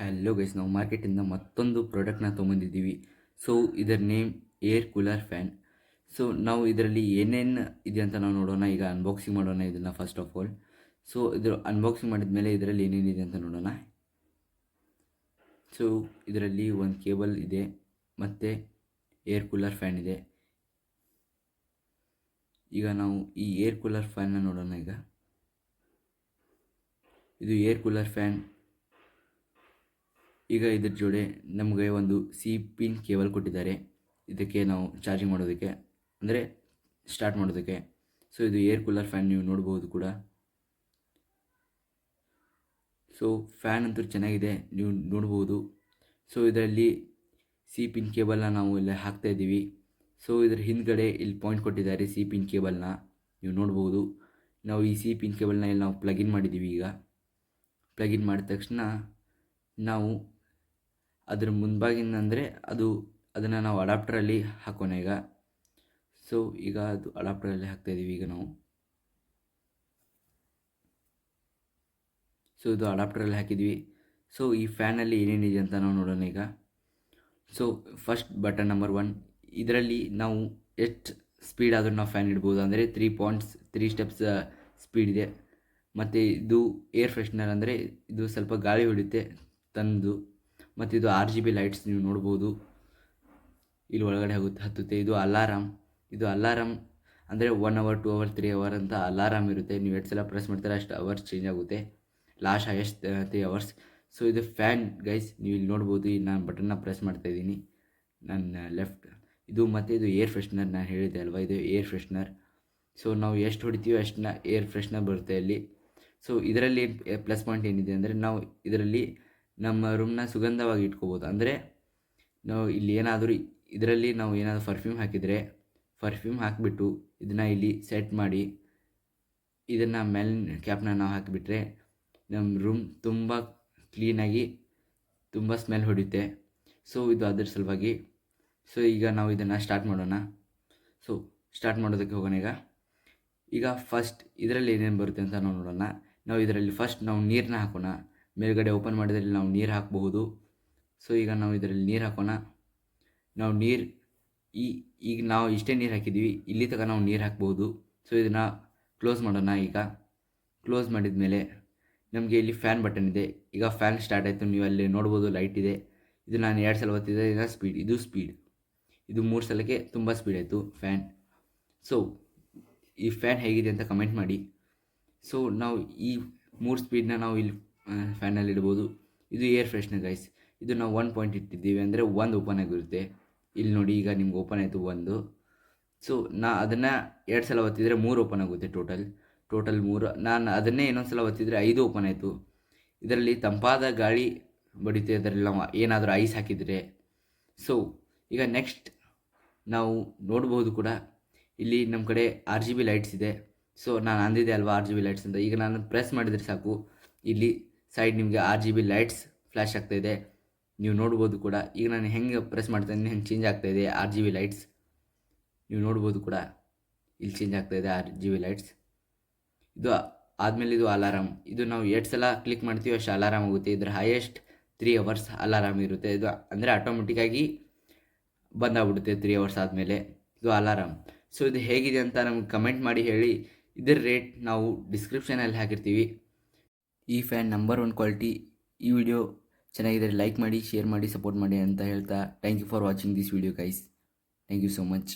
Hello guys, ನಾವು ಮಾರ್ಕೆಟಿಂದ ಮತ್ತೊಂದು ಪ್ರಾಡಕ್ಟ್ನ ತೊಗೊಂಬಂದಿದ್ದೀವಿ. ಸೊ ಇದರ name air cooler fan. So ನಾವು ಇದರಲ್ಲಿ ಏನೇನು ಇದೆ ಅಂತ ನಾವು ನೋಡೋಣ. ಈಗ ಅನ್ಬಾಕ್ಸಿಂಗ್ ಮಾಡೋಣ ಇದನ್ನು ಫಸ್ಟ್ ಆಫ್ ಆಲ್. ಸೊ ಇದರ ಅನ್ಬಾಕ್ಸಿಂಗ್ ಮಾಡಿದ ಮೇಲೆ ಇದರಲ್ಲಿ ಏನೇನಿದೆ ಅಂತ ನೋಡೋಣ. ಸೊ ಇದರಲ್ಲಿ ಒಂದು ಕೇಬಲ್ ಇದೆ ಮತ್ತು ಏರ್ ಕೂಲರ್ ಫ್ಯಾನ್ ಇದೆ. ಈಗ ನಾವು ಈ ಏರ್ ಕೂಲರ್ ಫ್ಯಾನ್ನ ನೋಡೋಣ. ಇದು ಏರ್ ಕೂಲರ್ ಫ್ಯಾನ್. ಈಗ ಇದ್ರ ಜೊತೆ ನಮಗೆ ಒಂದು ಸಿ ಪಿನ್ ಕೇಬಲ್ ಕೊಟ್ಟಿದ್ದಾರೆ, ಇದಕ್ಕೆ ನಾವು ಚಾರ್ಜಿಂಗ್ ಮಾಡೋದಕ್ಕೆ, ಅಂದರೆ ಸ್ಟಾರ್ಟ್ ಮಾಡೋದಕ್ಕೆ. ಸೊ ಇದು ಏರ್ ಕೂಲರ್ ಫ್ಯಾನ್, ನೀವು ನೋಡ್ಬೋದು ಕೂಡ. ಸೊ ಫ್ಯಾನ್ ಅಂತೂ ಚೆನ್ನಾಗಿದೆ, ನೀವು ನೋಡ್ಬೋದು. ಸೊ ಇದರಲ್ಲಿ ಸಿ ಪಿನ್ ಕೇಬಲ್ನ ನಾವು ಇಲ್ಲಿ ಹಾಕ್ತಾಯಿದ್ದೀವಿ. ಸೊ ಇದ್ರ ಹಿಂದ್ಗಡೆ ಇಲ್ಲಿ ಪಾಯಿಂಟ್ ಕೊಟ್ಟಿದ್ದಾರೆ ಸಿ ಪಿನ್ ಕೇಬಲ್ನ, ನೀವು ನೋಡ್ಬೋದು. ನಾವು ಈ ಸಿ ಪಿನ್ ಕೇಬಲ್ನ ಇಲ್ಲಿ ನಾವು ಪ್ಲಗಿನ್ ಮಾಡಿದ್ದೀವಿ. ಈಗ ಪ್ಲಗಿನ್ ಮಾಡಿದ ತಕ್ಷಣ ನಾವು ಅದರ ಮುಂಭಾಗಿನ ಅಂದರೆ ಅದನ್ನು ನಾವು ಅಡಾಪ್ಟರಲ್ಲಿ ಹಾಕೋಣ ಈಗ. ಸೊ ಈಗ ಅದು ಅಡಾಪ್ಟರಲ್ಲಿ ಹಾಕ್ತಾಯಿದ್ದೀವಿ ಈಗ ನಾವು. ಸೊ ಇದು ಅಡಾಪ್ಟರಲ್ಲಿ ಹಾಕಿದ್ವಿ. ಸೊ ಈ ಫ್ಯಾನಲ್ಲಿ ಏನೇನಿದೆ ಅಂತ ನಾವು ನೋಡೋಣ ಈಗ. ಸೊ ಫಸ್ಟ್ ಬಟನ್ ನಂಬರ್ 1, ಇದರಲ್ಲಿ ನಾವು ಎಷ್ಟು ಸ್ಪೀಡ್ ಆದರೂ ನಾವು ಫ್ಯಾನ್ ಇಡ್ಬೋದು, ಅಂದರೆ 3 ಸ್ಟೆಪ್ಸ್ ಸ್ಪೀಡ್ ಇದೆ. ಮತ್ತು ಇದು ಏರ್ ಫ್ರೆಶ್ನರ್, ಅಂದರೆ ಇದು ಸ್ವಲ್ಪ ಗಾಳಿ ಹೊಡಿಯುತ್ತೆ ತಂದು. ಮತ್ತು ಇದು RGB ಲೈಟ್ಸ್, ನೀವು ನೋಡ್ಬೋದು ಇಲ್ಲಿ ಒಳಗಡೆ ಹತ್ತುತ್ತೆ. ಇದು ಅಲಾರಾಮ್ ಅಂದರೆ 1 hour 2 hour 3 hour ಅಂತ ಅಲಾರಾಮ್ ಇರುತ್ತೆ. ನೀವು ಎಷ್ಟು ಸಲ ಪ್ರೆಸ್ ಮಾಡ್ತಾರೆ ಅಷ್ಟು ಅವರ್ಸ್ ಚೇಂಜ್ ಆಗುತ್ತೆ, ಲಾಸ್ಟ್ ಹೈಯೆಸ್ಟ್ 3 hours. ಸೊ ಇದು ಫ್ಯಾನ್ ಗೈಸ್, ನೀವು ಇಲ್ಲಿ ನೋಡ್ಬೋದು. ಈಗ ನಾನು ಬಟನ್ನ ಪ್ರೆಸ್ ಮಾಡ್ತಾಯಿದ್ದೀನಿ, ನನ್ನ ಲೆಫ್ಟ್. ಇದು ಮತ್ತು ಇದು ಏರ್ ಫ್ರೆಶ್ನರ್, ನಾನು ಹೇಳಿದ್ದೆ ಅಲ್ವಾ, ಇದು ಏರ್ ಫ್ರೆಶ್ನರ್. ಸೊ ನಾವು ಎಷ್ಟು ಹೊಡಿತೀವೋ ಅಷ್ಟನ್ನ ಏರ್ ಫ್ರೆಶ್ನರ್ ಬರುತ್ತೆ ಅಲ್ಲಿ. ಸೊ ಇದರಲ್ಲಿ ಪ್ಲಸ್ ಪಾಯಿಂಟ್ ಏನಿದೆ ಅಂದರೆ, ನಾವು ಇದರಲ್ಲಿ ನಮ್ಮ ರೂಮ್ನ ಸುಗಂಧವಾಗಿ ಇಟ್ಕೋಬೋದು. ಅಂದರೆ ನಾವು ಇಲ್ಲಿ ಇದರಲ್ಲಿ ನಾವು ಏನಾದರೂ ಪರ್ಫ್ಯೂಮ್ ಹಾಕಿಬಿಟ್ಟು ಇದನ್ನು ಇಲ್ಲಿ ಸೆಟ್ ಮಾಡಿ ಇದನ್ನು ಮೇಲಿನ ಕ್ಯಾಪ್ನ ನಾವು ಹಾಕಿಬಿಟ್ರೆ ನಮ್ಮ ರೂಮ್ ತುಂಬ ಕ್ಲೀನಾಗಿ ತುಂಬ ಸ್ಮೆಲ್ ಹೊಡೆಯುತ್ತೆ. ಸೊ ಇದು ಅದರ ಸಲುವಾಗಿ. ಸೊ ಈಗ ನಾವು ಇದನ್ನು ಸ್ಟಾರ್ಟ್ ಮಾಡೋಣ. ಸೊ ಸ್ಟಾರ್ಟ್ ಮಾಡೋದಕ್ಕೆ ಹೋಗೋಣ ಈಗ ಫಸ್ಟ್ ಇದರಲ್ಲಿ ಏನೇನು ಬರುತ್ತೆ ಅಂತ ನಾವು ನೋಡೋಣ. ನಾವು ಇದರಲ್ಲಿ ಫಸ್ಟ್ ನಾವು ನೀರನ್ನ ಹಾಕೋಣ. ಮೇಲ್ಗಡೆ ಓಪನ್ ಮಾಡಿದಲ್ಲಿ ನಾವು ನೀರು ಹಾಕಬಹುದು. ಸೊ ಈಗ ನಾವು ಇದರಲ್ಲಿ ನೀರು ಹಾಕೋಣ. ನಾವು ನೀರು ಈಗ ನಾವು ಇಷ್ಟೇ ನೀರು ಹಾಕಿದ್ದೀವಿ, ಇಲ್ಲಿ ತನಕ ನಾವು ನೀರು ಹಾಕ್ಬೋದು. ಸೊ ಇದನ್ನು ಕ್ಲೋಸ್ ಮಾಡೋಣ. ಈಗ ಕ್ಲೋಸ್ ಮಾಡಿದ ಮೇಲೆ ನಮಗೆ ಇಲ್ಲಿ ಫ್ಯಾನ್ ಬಟನ್ ಇದೆ. ಈಗ ಫ್ಯಾನ್ ಸ್ಟಾರ್ಟ್ ಆಯಿತು, ನೀವು ಅಲ್ಲಿ ನೋಡ್ಬೋದು ಲೈಟ್ ಇದೆ. ಇದು ನಾನು 2 ಸಲ ಒತ್ತಿದೆ, ಇದು ಸ್ಪೀಡ್. ಇದು 3 ಸಲಕ್ಕೆ ತುಂಬ ಸ್ಪೀಡ್ ಆಯಿತು ಫ್ಯಾನ್. ಸೊ ಈ ಫ್ಯಾನ್ ಹೇಗಿದೆ ಅಂತ ಕಮೆಂಟ್ ಮಾಡಿ. ಸೊ ನಾವು ಈ 3 ಸ್ಪೀಡ್ನ ನಾವು ಇಲ್ಲಿ ಫ್ಯಾನಲ್ಲಿ ಇಡ್ಬೋದು. ಇದು ಏರ್ ಫ್ರೆಶ್ನರ್ ಗೈಸ್. ಇದು ನಾವು 1 ಪಾಯಿಂಟ್ ಇಟ್ಟಿದ್ದೀವಿ, ಅಂದರೆ 1 ಓಪನ್ ಆಗಿರುತ್ತೆ. ಇಲ್ಲಿ ನೋಡಿ, ಈಗ ನಿಮ್ಗೆ ಓಪನ್ ಆಯಿತು 1. ಸೊ ಅದನ್ನು 2 ಸಲ ಒತ್ತಿದರೆ 3 ಓಪನ್ ಆಗುತ್ತೆ. ಟೋಟಲ್ 3. ನಾನು ಅದನ್ನೇ ಇನ್ನೊಂದು ಸಲ ಒತ್ತಿದರೆ 5 ಓಪನ್ ಆಯಿತು. ಇದರಲ್ಲಿ ತಂಪಾದ ಗಾಳಿ ಬಡಿಯುತ್ತೆ, ಇದರಲ್ಲಿ ನಾವು ಏನಾದರೂ ಐಸ್ ಹಾಕಿದರೆ. ಸೊ ಈಗ ನೆಕ್ಸ್ಟ್ ನಾವು ನೋಡ್ಬೋದು ಕೂಡ, ಇಲ್ಲಿ ನಮ್ಮ ಕಡೆ RGB ಲೈಟ್ಸ್ ಇದೆ. ಸೊ ನಾನು ಅಂದಿದ್ದೆ ಅಲ್ವಾ RGB ಲೈಟ್ಸ್ ಅಂತ. ಈಗ ನಾನು ಪ್ರೆಸ್ ಮಾಡಿದರೆ ಸಾಕು, ಇಲ್ಲಿ ಸೈಡ್ ನಿಮಗೆ RGB ಲೈಟ್ಸ್ ಫ್ಲ್ಯಾಶ್ ಆಗ್ತಾಯಿದೆ, ನೀವು ನೋಡ್ಬೋದು ಕೂಡ. ಈಗ ನಾನು ಹೆಂಗೆ ಪ್ರೆಸ್ ಮಾಡ್ತಾಯಿದ್ದೀನಿ ಹೆಂಗೆ ಚೇಂಜ್ ಆಗ್ತಾಯಿದೆ RGB ಲೈಟ್ಸ್, ನೀವು ನೋಡ್ಬೋದು ಕೂಡ. ಇಲ್ಲಿ ಚೇಂಜ್ ಆಗ್ತಾಯಿದೆ RGB ಲೈಟ್ಸ್. ಇದು ಆದಮೇಲೆ ಇದು ಅಲಾರಾಮ್. ಇದು ನಾವು 2 ಸಲ ಕ್ಲಿಕ್ ಮಾಡ್ತೀವಿ ಅಷ್ಟು ಅಲಾರಾಮ್ ಆಗುತ್ತೆ. ಇದರ ಹೈಯೆಸ್ಟ್ 3 hours ಅಲಾರಾಮ್ ಇರುತ್ತೆ. ಇದು ಅಂದರೆ ಆಟೋಮೆಟಿಕ್ಕಾಗಿ ಬಂದಾಗ್ಬಿಡುತ್ತೆ 3 hours ಆದಮೇಲೆ. ಇದು ಅಲಾರಾಮ್. ಸೊ ಇದು ಹೇಗಿದೆ ಅಂತ ನಮ್ಗೆ ಕಮೆಂಟ್ ಮಾಡಿ ಹೇಳಿ. ಇದರ ರೇಟ್ ನಾವು ಡಿಸ್ಕ್ರಿಪ್ಷನಲ್ಲಿ ಹಾಕಿರ್ತೀವಿ. ಈ ಫ್ಯಾನ್ ನಂಬರ್ 1 ಕ್ವಾಲಿಟಿ. ಈ ವಿಡಿಯೋ ಚೆನ್ನಾಗಿದ್ದರೆ ಲೈಕ್ ಮಾಡಿ, ಶೇರ್ ಮಾಡಿ, ಸಪೋರ್ಟ್ ಮಾಡಿ ಅಂತ ಹೇಳ್ತಾ, thank you for watching this video guys. Thank you so much.